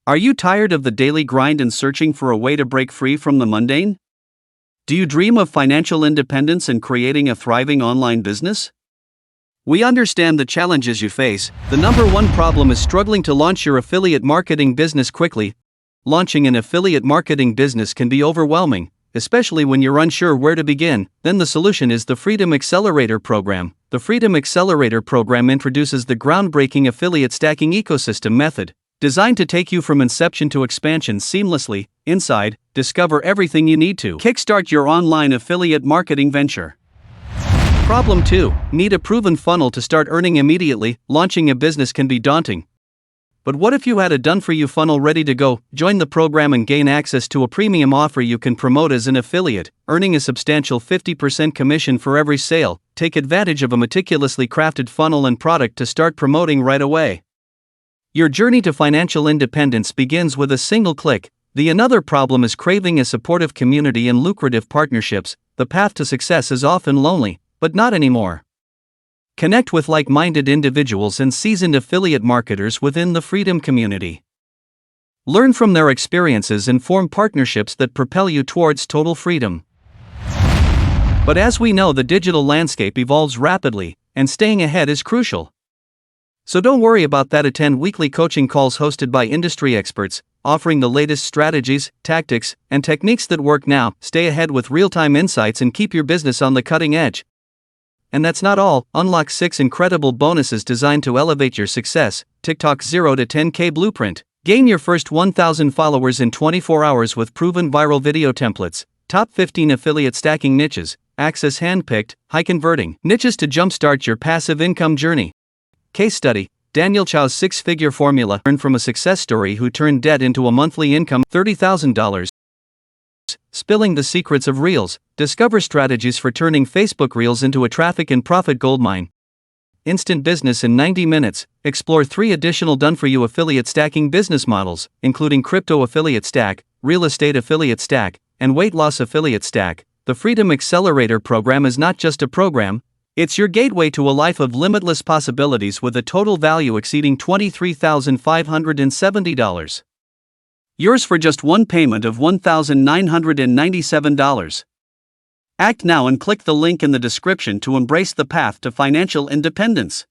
Are you tired of the daily grind and searching for a way to break free from the mundane? Do you dream of financial independence and creating a thriving online business? We understand the challenges you face. The number one problem is struggling to launch your affiliate marketing business quickly. Launching an affiliate marketing business can be overwhelming, especially when you're unsure where to begin. Then the solution is the Freedom Accelerator program. The Freedom Accelerator program introduces the groundbreaking affiliate stacking ecosystem method, designed to take you from inception to expansion seamlessly. Inside, discover everything you need to kickstart your online affiliate marketing venture. Problem 2. Need a proven funnel to start earning immediately. Launching a business can be daunting. But what if you had a done-for-you funnel ready to go? Join the program and gain access to a premium offer you can promote as an affiliate, earning a substantial 50% commission for every sale. Take advantage of a meticulously crafted funnel and product to start promoting right away. Your journey to financial independence begins with a single click. The another problem is craving a supportive community and lucrative partnerships. The path to success is often lonely, but not anymore. Connect with like-minded individuals and seasoned affiliate marketers within the Freedom community. Learn from their experiences and form partnerships that propel you towards total freedom. But as we know, the digital landscape evolves rapidly, and staying ahead is crucial. So don't worry about that. Attend weekly coaching calls hosted by industry experts, offering the latest strategies, tactics, and techniques that work now. Stay ahead with real-time insights and keep your business on the cutting edge. And that's not all. Unlock 6 incredible bonuses designed to elevate your success. TikTok 0 to 10K Blueprint. Gain your first 1,000 followers in 24 hours with proven viral video templates. Top 15 affiliate stacking niches. Access hand-picked, high-converting niches to jumpstart your passive income journey. Case study: Daniel Chow's 6-figure formula. Learn from a success story who turned debt into a monthly income $30,000. Spilling the secrets of Reels. Discover strategies for turning Facebook Reels into a traffic and profit goldmine. Instant business in 90 minutes. Explore 3 additional done-for-you affiliate stacking business models, including crypto affiliate stack, real estate affiliate stack, and weight loss affiliate stack. The Freedom Accelerator program is not just a program. It's your gateway to a life of limitless possibilities with a total value exceeding $23,570. Yours for just one payment of $1,997. Act now and click the link in the description to embrace the path to financial independence.